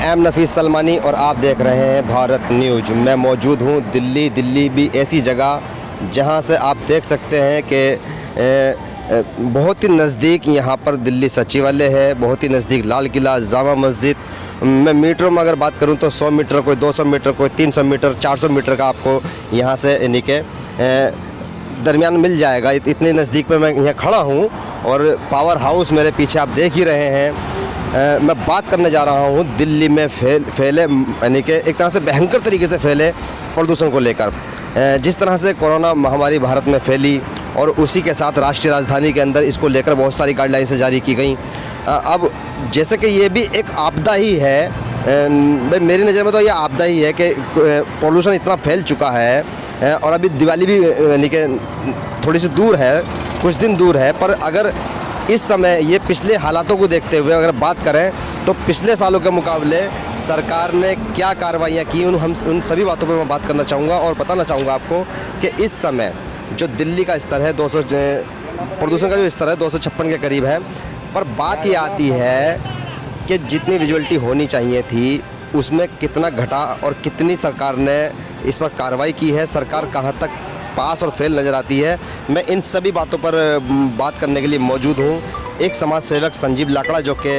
I am नफीस सलमानी और आप देख रहे हैं भारत न्यूज। मैं मौजूद हूँ दिल्ली। दिल्ली भी ऐसी जगह जहाँ से आप देख सकते हैं कि बहुत ही नज़दीक यहाँ पर दिल्ली सचिवालय है, बहुत ही नज़दीक लाल किला, जामा मस्जिद। मैं मीटरों में अगर बात करूँ तो 100 मीटर, कोई 200 मीटर, कोई 300 मीटर, 400 मीटर का आपको यहाँ से यानी के दरमियान मिल जाएगा। इतने नज़दीक पे मैं यहाँ खड़ा हूँ और पावर हाउस मेरे पीछे आप देख ही रहे हैं। मैं बात करने जा रहा हूँ दिल्ली में फैले यानी कि एक तरह से भयंकर तरीके से फैले प्रदूषण को लेकर। जिस तरह से कोरोना महामारी भारत में फैली और उसी के साथ राष्ट्रीय राजधानी के अंदर इसको लेकर बहुत सारी गाइडलाइंस जारी की गई। अब जैसे कि ये भी एक आपदा ही है, मेरी नज़र में तो ये आपदा ही है कि पोल्यूशन इतना फैल चुका है और अभी दिवाली भी यानी कि थोड़ी सी दूर है, कुछ दिन दूर है। पर अगर इस समय ये पिछले हालातों को देखते हुए अगर बात करें तो पिछले सालों के मुकाबले सरकार ने क्या कार्रवाइयाँ की, उन सभी बातों पर मैं बात करना चाहूँगा और बताना चाहूँगा आपको कि इस समय जो दिल्ली का स्तर है 200 प्रदूषण का जो स्तर है 256 के करीब है। पर बात ये आती है कि जितनी विजुअलिटी होनी चाहिए थी उसमें कितना घटा और कितनी सरकार ने इस पर कार्रवाई की है, सरकार कहाँ तक पास और फेल नज़र आती है। मैं इन सभी बातों पर बात करने के लिए मौजूद हूँ। एक समाज सेवक संजीव लाकड़ा जो कि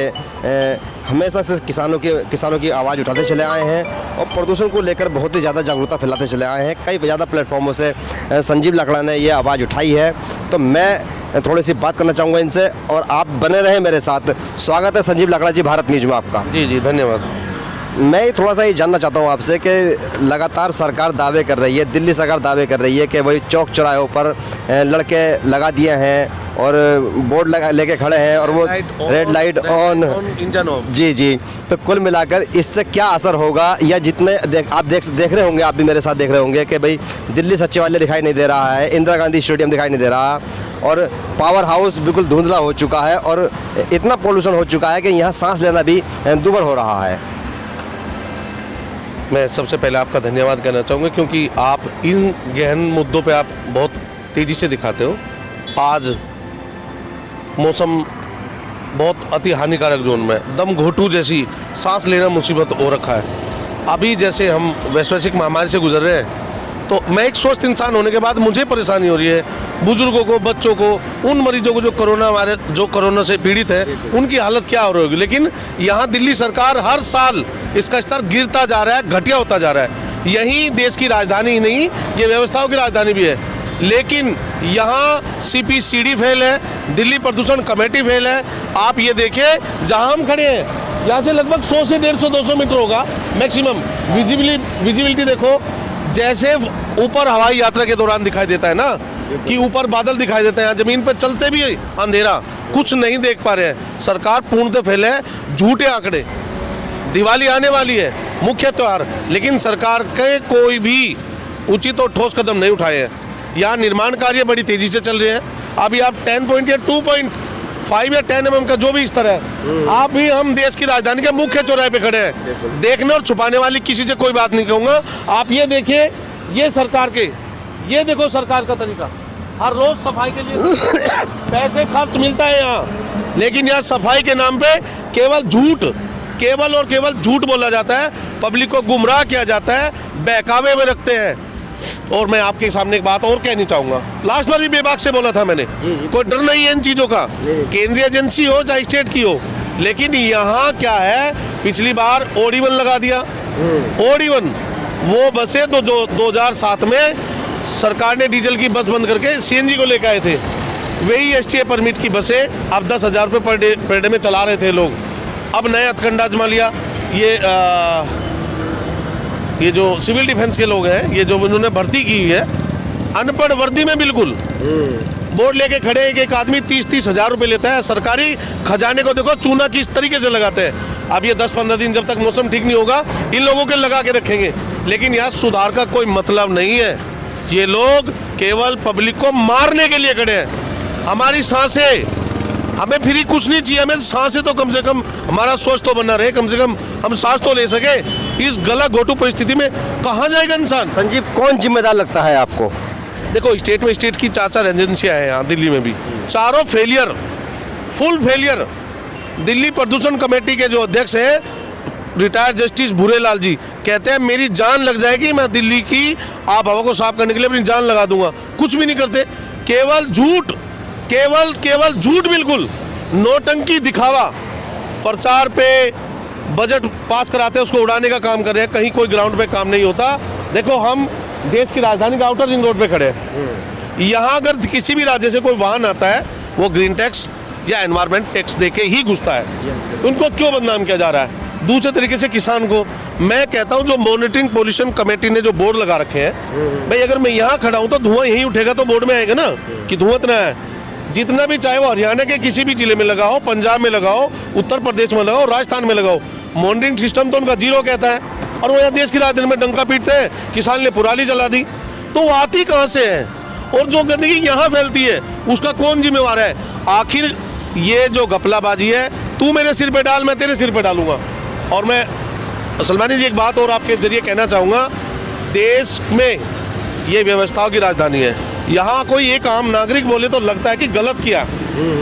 हमेशा से किसानों की आवाज़ उठाते चले आए हैं और प्रदूषण को लेकर बहुत ही ज़्यादा जागरूकता फैलाते चले आए हैं। कई ज़्यादा प्लेटफॉर्मों से संजीव लाकड़ा ने ये आवाज़ उठाई है, तो मैं थोड़ी सी बात करना चाहूँगा इनसे और आप बने रहें मेरे साथ। स्वागत है संजीव लाकड़ा जी भारत न्यूज़ में आपका। जी धन्यवाद। मैं थोड़ा सा ये जानना चाहता हूँ आपसे कि लगातार सरकार दावे कर रही है, दिल्ली सरकार दावे कर रही है कि वही चौक चौराहों पर लड़के लगा दिए हैं और बोर्ड लगा लेके खड़े हैं और वो red light on, engine off. जी। तो कुल मिलाकर इससे क्या असर होगा, या जितने आप देख रहे होंगे, आप भी मेरे साथ देख रहे होंगे कि भाई दिल्ली सचिवालय दिखाई नहीं दे रहा है, इंदिरा गांधी स्टेडियम दिखाई नहीं दे रहा और पावर हाउस बिल्कुल धुंधला हो चुका है और इतना पोल्यूशन हो चुका है कि यहाँ सांस लेना भी दुभर हो रहा है। मैं सबसे पहले आपका धन्यवाद करना चाहूँगा क्योंकि आप इन गहन मुद्दों पे आप बहुत तेज़ी से दिखाते हो। आज मौसम बहुत अति हानिकारक जोन में, दम घोटू जैसी सांस लेना मुसीबत हो रखा है। अभी जैसे हम वैश्विक महामारी से गुजर रहे हैं तो मैं एक स्वस्थ इंसान होने के बाद मुझे परेशानी हो रही है, बुजुर्गों को, बच्चों को, उन मरीजों को जो कोरोना से पीड़ित है उनकी हालत क्या हो रही होगी। लेकिन यहाँ दिल्ली सरकार हर साल इसका स्तर गिरता जा रहा है, घटिया होता जा रहा है। यही देश की राजधानी ही नहीं, ये व्यवस्थाओं की राजधानी भी है। लेकिन यहाँ CPCD फेल है, दिल्ली प्रदूषण कमेटी फेल है। आप ये देखिए जहाँ हम खड़े हैं यहाँ से लगभग 100 से 150-200 मीटर होगा मैक्सिमम। विजिबिलिटी देखो, जैसे ऊपर हवाई यात्रा के दौरान दिखाई देता है ना कि ऊपर बादल दिखाई देते हैं, जमीन पर चलते भी अंधेरा, कुछ नहीं देख पा रहे हैं। सरकार पूर्णतः फेल है, झूठे आंकड़े। दिवाली आने वाली है, मुख्य त्यौहार, लेकिन सरकार के कोई भी उचित और ठोस कदम नहीं उठाए हैं। यहाँ निर्माण कार्य बड़ी तेजी से चल रहे हैं। अभी आप 10 पॉइंट या 2.5 या 10 mm का जो भी स्तर है, आप भी हम देश की राजधानी के मुख्य चौराहे पे खड़े हैं। देखने और छुपाने वाली किसी से कोई बात नहीं कहूँगा। आप ये देखिए, ये सरकार के, ये देखो सरकार का तरीका, हर रोज सफाई के लिए पैसे खर्च मिलता है यहाँ, लेकिन यहाँ सफाई के नाम पे केवल और केवल झूठ बोला जाता है, पब्लिक को गुमराह किया जाता है, बहकावे में रखते हैं। और मैं आपके सामने एक बात और कहनी चाहूँगा, लास्ट बार भी बेबाक से बोला था मैंने, कोई डर नहीं है इन चीज़ों का, केंद्रीय एजेंसी हो चाहे स्टेट की हो। लेकिन यहाँ क्या है, पिछली बार OD1 लगा दिया। OD1 वो बसें तो जो 2007 में सरकार ने डीजल की बस बंद करके CNG को लेकर आए थे, वही STA परमिट की बसें अब 10,000 रुपये पर डे में चला रहे थे लोग। अब नया हथकंडा आजमा लिया, ये जो सिविल डिफेंस के लोग हैं, ये जो उन्होंने भर्ती की है अनपढ़ वर्दी में, बिल्कुल बोर्ड लेके खड़े एक आदमी 30-30 हज़ार रुपये लेता है। सरकारी खजाने को देखो चूना किस तरीके से लगाते हैं। अब ये 10-15 दिन जब तक मौसम ठीक नहीं होगा इन लोगों के लगा के रखेंगे, लेकिन यहाँ सुधार का कोई मतलब नहीं है। ये लोग केवल पब्लिक को मारने के लिए खड़े हैं। हमारी सांसें, हमें फ्री कुछ नहीं चाहिए, हमें सांसें तो कम से कम हमारा सोच तो बना रहे, कम से कम हम सांस तो ले सके। इस गला घोटू परिस्थिति में कहाँ जाएगा इंसान? संजीव, कौन जिम्मेदार लगता है आपको? देखो, स्टेट में स्टेट की 4 एजेंसियाँ हैं यहाँ दिल्ली में भी, चारों फेलियर, फुल फेलियर। दिल्ली प्रदूषण कमेटी के जो अध्यक्ष हैं रिटायर्ड जस्टिस भूरेलाल जी कहते हैं मेरी जान लग जाएगी, मैं दिल्ली की आप हवा को साफ करने के लिए अपनी जान लगा दूंगा। कुछ भी नहीं करते, केवल झूठ, केवल झूठ, बिल्कुल नोटंकी, दिखावा, प्रचार पे बजट पास कराते हैं, उसको उड़ाने का काम कर रहे हैं। कहीं कोई ग्राउंड पे काम नहीं होता। देखो हम देश की राजधानी के आउटर रिंग रोड पे खड़े हैं। यहाँ अगर किसी भी राज्य से कोई वाहन आता है वो ग्रीन टैक्स या एनवायरमेंट टैक्स देके ही घुसता है। उनको क्यों बदनाम किया जा रहा है? दूसरे तरीके से किसान को मैं कहता हूँ, जो मॉनिटरिंग पोल्यूशन कमेटी ने जो बोर्ड लगा रखे हैं, भाई अगर मैं यहाँ खड़ा हूँ तो धुआं यहीं उठेगा तो बोर्ड में आएगा ना कि धुआं इतना है। जितना भी, चाहे वो हरियाणा के किसी भी जिले में लगाओ, पंजाब में लगाओ, उत्तर प्रदेश में लगाओ, राजस्थान में लगाओ, मॉनिटरिंग सिस्टम तो उनका जीरो कहता है। और वो यहाँ देश की राजधानी में डंका पीटते हैं, किसान ने पुराली जला दी। तो वो आती कहाँ से है? और जो गंदगी यहाँ फैलती है उसका कौन जिम्मेवार है? आखिर ये जो घपलाबाजी है, तू मेरे सिर पे डाल, मैं तेरे सिर पे डालूंगा। और मैं सलमानी जी एक बात और आपके जरिए कहना चाहूँगा, देश में ये व्यवस्थाओं की राजधानी है। यहाँ कोई एक आम नागरिक बोले तो लगता है कि गलत किया,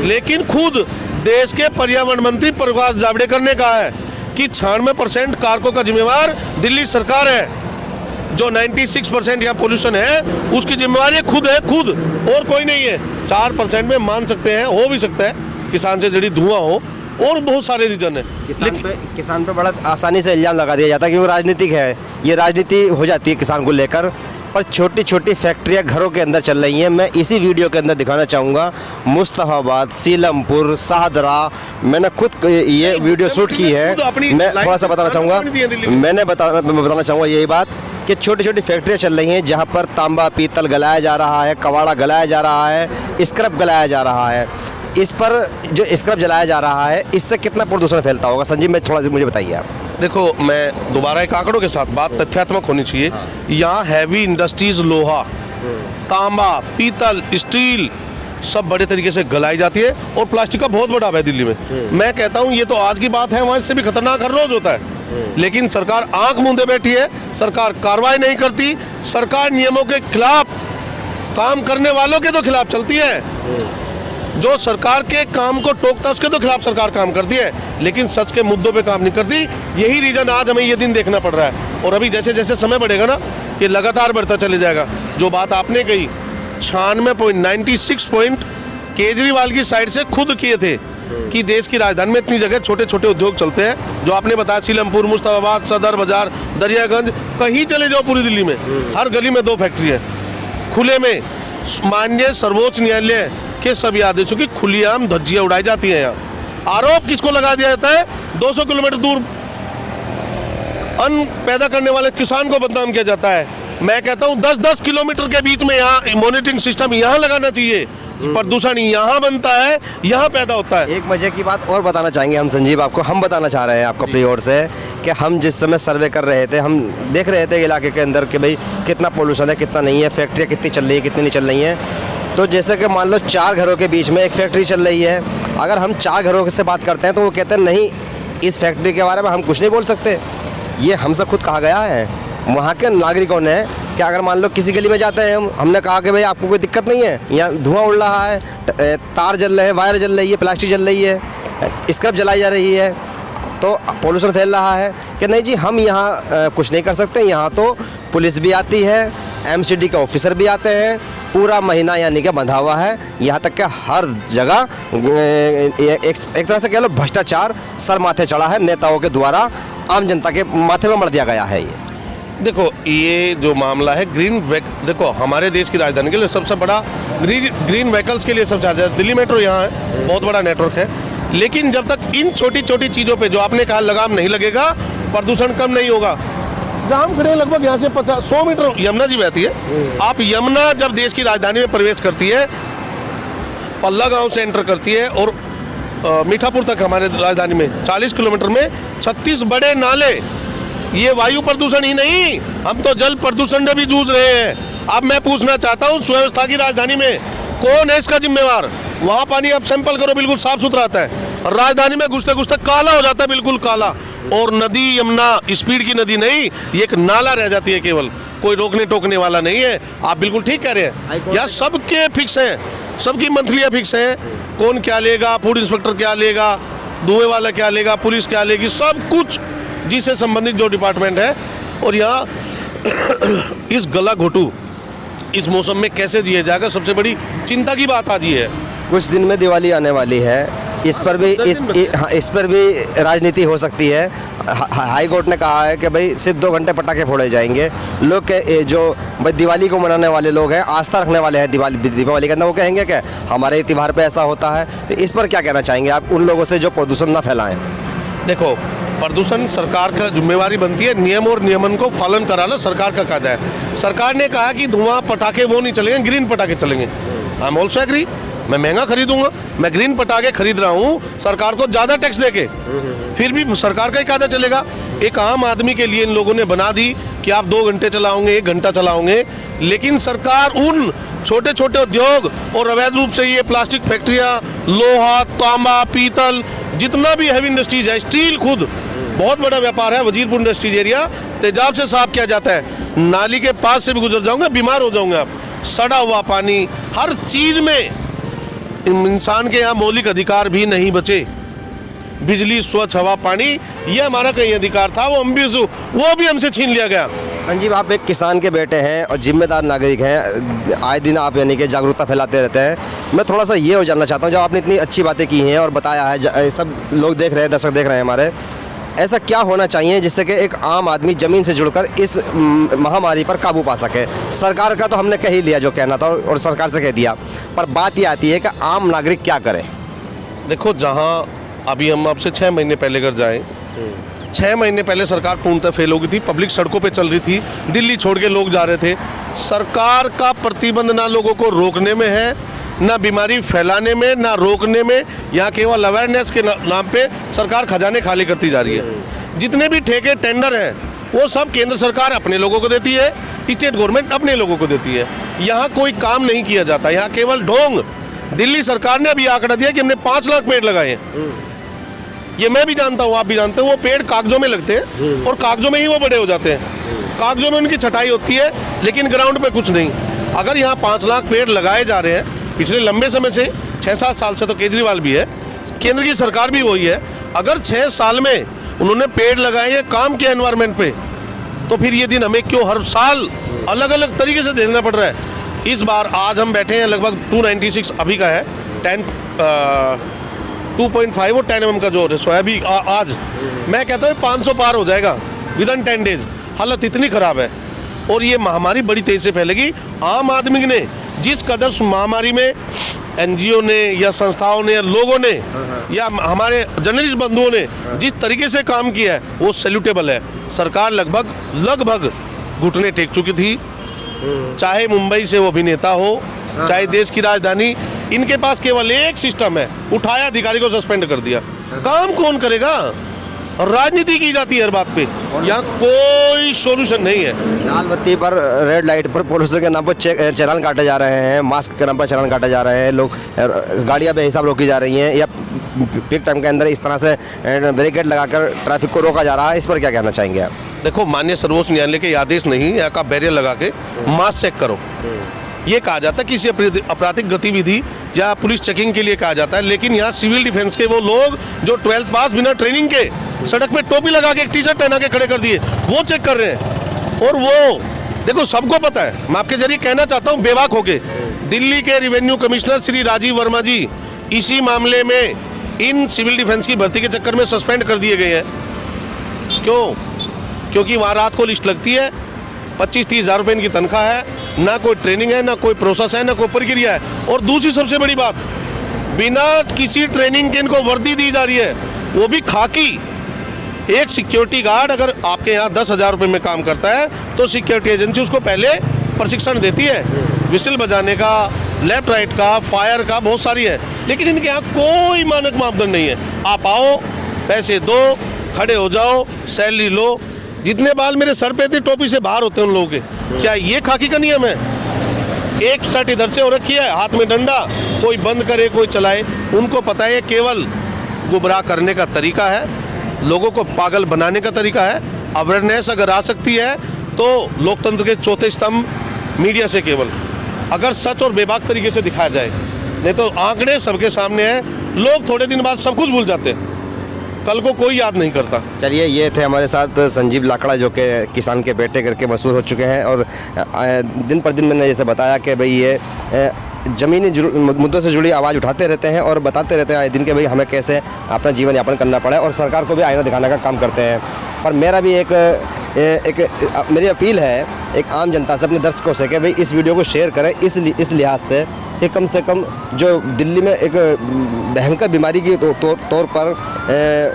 लेकिन खुद देश के पर्यावरण मंत्री प्रकाश जावड़ेकर ने कहा है कि 96% कारकों का जिम्मेवार दिल्ली सरकार है। जो 96% यहाँ पोल्यूशन है उसकी जिम्मेवारी खुद है, खुद, और कोई नहीं है। 4% में मान सकते हैं, हो भी सकता है किसान से जड़ी धुआं हो, और बहुत सारे रीजन है। किसान पे बड़ा आसानी से इल्जाम लगा दिया जाता है कि वो राजनीतिक है, ये राजनीति हो जाती है किसान को लेकर। पर छोटी छोटी फैक्ट्रियां घरों के अंदर चल रही हैं। मैं इसी वीडियो के अंदर दिखाना चाहूँगा मुस्तफाबाद, सीलमपुर, शाहदरा, मैंने खुद ये वीडियो शूट की है। मैं थोड़ा सा बताना चाहूँगा, मैं बताना चाहूँगा यही बात कि छोटी छोटी फैक्ट्रियाँ चल रही हैं जहाँ पर तांबा पीतल गलाया जा रहा है, कवाड़ा गलाया जा रहा है, स्क्रैप गलाया जा रहा है। इस पर जो स्क्रैप जलाया जा रहा है, इससे कितना प्रदूषण फैलता होगा? संजीव, मैं थोड़ा सा मुझे बताइए आप। देखो, मैं दोबारा एक आंकड़ों के साथ, बात तथ्यात्मक होनी चाहिए। यहाँ हैवी इंडस्ट्रीज, लोहा, तांबा, पीतल, स्टील सब बड़े तरीके से गलाई जाती है, और प्लास्टिक का बहुत बड़ा है दिल्ली में। मैं कहता हूँ ये तो आज की बात है, वहाँ इससे भी खतरनाक हर रोज होता है। लेकिन सरकार आंख मूंदे बैठी है, सरकार कार्रवाई नहीं करती। सरकार नियमों के खिलाफ, काम करने वालों के तो खिलाफ चलती है। जो सरकार के काम को टोकता है उसके तो खिलाफ सरकार काम करती है, लेकिन सच के मुद्दों पे काम नहीं करती। यही रीजन आज हमें ये दिन देखना पड़ रहा है। और अभी जैसे जैसे समय बढ़ेगा ना, ये लगातार बढ़ता चले जाएगा। जो बात आपने कही, 96 पॉइंट केजरीवाल की साइड से खुद किए थे कि देश की राजधानी में इतनी जगह छोटे छोटे उद्योग चलते हैं। जो आपने बताया, सीलमपुर, मुस्तफाबाद, सदर बाजार, दरियागंज, कहीं चले जाओ पूरी दिल्ली में, हर गली में 2 फैक्ट्री है खुले में। माननीय सर्वोच्च न्यायालय के सभी आदेशों की खुलेआम धज्जियां उड़ाई जाती हैं। यहाँ आरोप किसको लगा दिया जाता है? 200 किलोमीटर दूर अन्न पैदा करने वाले किसान को बदनाम किया जाता है। मैं कहता हूँ 10-10 किलोमीटर के बीच में यहाँ मॉनिटरिंग सिस्टम यहाँ लगाना चाहिए। प्रदूषण यहाँ बनता है, यहाँ पैदा होता है। एक मजे की बात और बताना चाहेंगे हम संजीव आपको, हम बताना चाह रहे हैं आपको अपनी ओर से कि हम जिस समय सर्वे कर रहे थे, हम देख रहे थे इलाके के अंदर कि भाई कितना पोल्यूशन है, कितना नहीं है, फैक्ट्रियाँ कितनी चल रही है, कितनी नहीं चल रही हैं। तो जैसे कि मान लो 4 घरों के बीच में एक फैक्ट्री चल रही है। अगर हम 4 घरों से बात करते हैं तो वो कहते हैं नहीं, इस फैक्ट्री के बारे में हम कुछ नहीं बोल सकते। ये हमसे खुद कहा गया है वहाँ के नागरिकों ने कि अगर मान लो किसी गली में जाते हैं, हमने कहा कि भाई आपको कोई दिक्कत नहीं है, यहाँ धुआं उड़ रहा है, तार जल रहे हैं, वायर जल रही है, प्लास्टिक जल रही है, स्क्रैप जलाई जा रही है, तो पोल्यूशन फैल रहा है, कि नहीं जी हम यहाँ कुछ नहीं कर सकते। यहाँ तो पुलिस भी आती है, एमसीडी के ऑफिसर भी आते हैं, पूरा महीना यानी कि बंधा हुआ है। यहाँ तक कि हर जगह एक तरह से कह लो भ्रष्टाचार सर माथे चढ़ा है, नेताओं के द्वारा आम जनता के माथे में मर दिया गया है। ये देखो, ये जो मामला है देखो हमारे देश की राजधानी के लिए सबसे बड़ा ग्रीन व्हीकल्स के लिए सबसे ज़्यादा दिल्ली मेट्रो यहाँ है, बहुत बड़ा नेटवर्क है। लेकिन जब तक इन छोटी छोटी चीज़ों पे जो आपने कहा लगाम नहीं लगेगा, प्रदूषण कम नहीं होगा। जहाँ हम खड़े लगभग यहाँ से 100 मीटर यमुना जी बहती है। आप यमुना जब देश की राजधानी में प्रवेश करती है, पल्ला गांव से एंटर करती है और मीठापुर तक हमारे राजधानी में 40 किलोमीटर में 36 बड़े नाले। ये वायु प्रदूषण ही नहीं, हम तो जल प्रदूषण में भी जूझ रहे हैं। अब मैं पूछना चाहता हूँ, सुव्यवस्था की राजधानी में कौन है इसका जिम्मेवार? वहाँ पानी आप सैंपल करो, बिल्कुल साफ सुथरा आता है, और राजधानी में घुसते घुसते काला हो जाता है, बिल्कुल काला। और नदी यमुना स्पीड की नदी नहीं, ये एक नाला रह जाती है, केवल कोई रोकने टोकने वाला नहीं है। आप बिल्कुल ठीक कह रहे हैं, यहाँ सबके फिक्स हैं, सबकी मंथलियाँ फिक्स हैं, कौन क्या लेगा, फूड इंस्पेक्टर क्या लेगा, धुएं वाला क्या लेगा, पुलिस क्या लेगी, सब कुछ जिससे संबंधित जो डिपार्टमेंट है। और यहाँ इस गला घोटू इस मौसम में कैसे जिया जाएगा, सबसे बड़ी चिंता की बात आज ये है। कुछ दिन में दिवाली आने वाली है, इस पर भी इस पर भी राजनीति हो सकती है। हाई कोर्ट ने कहा है कि भाई सिर्फ 2 घंटे पटाखे फोड़े जाएंगे। लोग के जो भाई दिवाली को मनाने वाले लोग हैं, आस्था रखने वाले हैं दीपावली के अंदर, वो कहेंगे कि हमारे त्यौहार पे ऐसा होता है। तो इस पर क्या कहना चाहेंगे आप उन लोगों से जो प्रदूषण ना फैलाएं? देखो, प्रदूषण सरकार का जिम्मेवारी बनती है, नियम और नियमन को पालन कराना सरकार का कायदा है। सरकार ने कहा कि धुआं पटाखे वो नहीं चलेंगे, ग्रीन पटाखे चलेंगे। आई एम ऑल्सो एग्री, मैं महंगा खरीदूंगा, मैं ग्रीन पटाखे खरीद रहा हूँ सरकार को ज़्यादा टैक्स देके, फिर भी सरकार का ही कायदा चलेगा। एक आम आदमी के लिए इन लोगों ने बना दी कि आप 2 घंटे चलाओगे, 1 घंटा चलाओगे, लेकिन सरकार उन छोटे छोटे उद्योग और अवैध रूप से ये प्लास्टिक फैक्ट्रियाँ, लोहा, तांबा, पीतल, जितना भी हैवी इंडस्ट्रीज है, स्टील खुद बहुत बड़ा व्यापार है, वजीरपुर इंडस्ट्रीज एरिया तेजाब से साफ किया जाता है। नाली के पास से भी गुजर जाओगे बीमार हो जाओगे आप। सड़ा हुआ पानी, हर चीज में इंसान के यहाँ मौलिक अधिकार भी नहीं बचे। बिजली, स्वच्छ हवा, पानी, ये हमारा कहीं अधिकार था, वो भी हमसे छीन लिया गया। संजीव, आप एक किसान के बेटे हैं और जिम्मेदार नागरिक हैं, आए दिन आप यानी कि जागरूकता फैलाते रहते हैं। मैं थोड़ा सा ये जानना चाहता हूँ, जब आपने इतनी अच्छी बातें की हैं और बताया है, सब लोग देख रहे हैं, दर्शक देख रहे हैं हमारे, ऐसा क्या होना चाहिए जिससे कि एक आम आदमी ज़मीन से जुड़कर इस महामारी पर काबू पा सके? सरकार का तो हमने कह ही लिया जो कहना था और सरकार से कह दिया, पर बात ये आती है कि आम नागरिक क्या करे? देखो, जहाँ अभी हम आपसे 6 महीने पहले अगर जाएं, 6 महीने पहले सरकार पूर्णतः फेल हो गई थी, पब्लिक सड़कों पे चल रही थी, दिल्ली छोड़ के लोग जा रहे थे। सरकार का प्रतिबंध ना लोगों को रोकने में है, ना बीमारी फैलाने में, ना रोकने में। यहाँ केवल अवेयरनेस के नाम पे सरकार खजाने खाली करती जा रही है। जितने भी ठेके टेंडर हैं वो सब केंद्र सरकार अपने लोगों को देती है, स्टेट गवर्नमेंट अपने लोगों को देती है। यहाँ कोई काम नहीं किया जाता, यहाँ केवल ढोंग। दिल्ली सरकार ने अभी आंकड़ा दिया कि हमने 5 लाख पेड़ लगाए हैं। ये मैं भी जानता हूँ, आप भी जानते हो, वो पेड़ कागजों में लगते हैं और कागजों में ही वो बड़े हो जाते हैं। कागजों में उनकी छटाई होती है, लेकिन ग्राउंड पे कुछ नहीं। अगर यहाँ 5 लाख पेड़ लगाए जा रहे हैं पिछले लंबे समय से, 6-7 साल से, तो केजरीवाल भी है, केंद्र की सरकार भी वही है, अगर 6 साल में उन्होंने पेड़ लगाए हैं, काम किया एनवायरनमेंट पे, तो फिर ये दिन हमें क्यों हर साल अलग अलग तरीके से देखना पड़ रहा है? इस बार आज हम बैठे हैं, लगभग 296 अभी का है, 2.5 और 10 mm का जो रेशो है अभी आज, मैं कहता हूँ 500 पार हो जाएगा विदिन 10 डेज। हालत इतनी ख़राब है और ये महामारी बड़ी तेज़ी से फैलेगी। आम आदमी ने जिस कदर महामारी में NGO ने या संस्थाओं ने या लोगों ने या हमारे जर्नलिस्ट बंधुओं ने जिस तरीके से काम किया है वो सैल्यूटेबल है। सरकार लगभग घुटने टेक चुकी थी, चाहे मुंबई से वो अभिनेता हो, चाहे देश की राजधानी, इनके पास केवल एक सिस्टम है, उठाया अधिकारी को सस्पेंड कर दिया। काम कौन करेगा? राजनीति की जाती है हर बात पे, यहाँ कोई सोल्यूशन नहीं है। लाल बत्ती पर, रेड लाइट पर पुलिस के नाम पर चालान काटे जा रहे हैं, मास्क के नाम पर चालान काटे जा रहे हैं, लोग गाड़ियाँ बेहिसाब रोकी जा रही हैं, या पीक टाइम के अंदर इस तरह से बैरिकेड लगाकर ट्रैफिक को रोका जा रहा है। इस पर क्या कहना चाहेंगे आप? देखो, माननीय सर्वोच्च न्यायालय के आदेश नहीं, यहाँ का बैरियर लगा के मास्क चेक करो, ये कहा जाता है किसी आपराधिक गतिविधि या पुलिस चेकिंग के लिए कहा जाता है। लेकिन यहाँ सिविल डिफेंस के वो लोग जो 12th पास बिना ट्रेनिंग के सड़क पे टोपी लगा के, एक टी-शर्ट पहना के खड़े कर दिए, वो चेक कर रहे हैं। और वो देखो, सबको पता है, मैं आपके जरिए कहना चाहता हूँ बेबाक होके, दिल्ली के रेवेन्यू कमिश्नर श्री राजीव वर्मा जी इसी मामले में इन सिविल डिफेंस की भर्ती के चक्कर में सस्पेंड कर दिए गए हैं। क्यों? क्योंकि वहाँ रात को लिस्ट लगती है, 25-30 हज़ार रुपये इनकी तनख्वाह है, ना कोई ट्रेनिंग है, ना कोई प्रोसेस है, ना कोई प्रक्रिया है। और दूसरी सबसे बड़ी बात, बिना किसी ट्रेनिंग के इनको वर्दी दी जा रही है, वो भी खाकी। एक सिक्योरिटी गार्ड अगर आपके यहाँ 10,000 रुपये में काम करता है तो सिक्योरिटी एजेंसी उसको पहले प्रशिक्षण देती है, विसिल बजाने का, लेफ्ट राइट का, फायर का, बहुत सारी है। लेकिन इनके यहाँ कोई मानक मापदंड नहीं है। आप आओ, पैसे दो, खड़े हो जाओ, सैलरी लो। जितने बाल मेरे सर पे थे टोपी से बाहर होते हैं उन लोगों के। क्या ये खाकी का नियम है? एक शर्ट इधर से हो रखी है, हाथ में डंडा, कोई बंद करे कोई चलाए। उनको पता है केवल गुमराह करने का तरीका है, लोगों को पागल बनाने का तरीका है। अवेयरनेस अगर आ सकती है तो लोकतंत्र के चौथे स्तंभ मीडिया से केवल अगर सच और बेबाक तरीके से दिखाया जाए, नहीं तो आंकड़े सबके सामने हैं। लोग थोड़े दिन बाद सब कुछ भूल जाते हैं। कल को कोई याद नहीं करता। चलिए, ये थे हमारे साथ संजीव लाकड़ा, जो कि किसान के बेटे करके मशहूर हो चुके हैं। और दिन पर दिन मैंने जैसे बताया कि भाई ये ज़मीनी मुद्दों से जुड़ी आवाज़ उठाते रहते हैं और बताते रहते हैं आए दिन के भाई हमें कैसे अपना जीवन यापन करना पड़ा, और सरकार को भी आईना दिखाने का काम करते हैं। पर मेरा भी मेरी अपील है एक आम जनता से, अपने दर्शकों से, कि भाई इस वीडियो को शेयर करें इस लिहाज से कि कम से कम जो दिल्ली में एक भयंकर बीमारी की तौर पर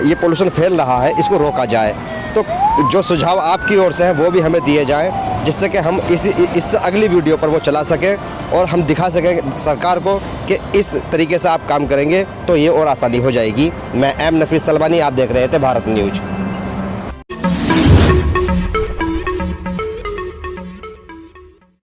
ये पोल्यूशन फैल रहा है, इसको रोका जाए। तो जो सुझाव आपकी ओर से हैं वो भी हमें दिए जाएं, जिससे कि हम इससे अगली वीडियो पर वो चला सकें और हम दिखा सकें सरकार को कि इस तरीके से आप काम करेंगे तो ये और आसानी हो जाएगी। मैं एम नफीस सलमानी, आप देख रहे थे भारत न्यूज़।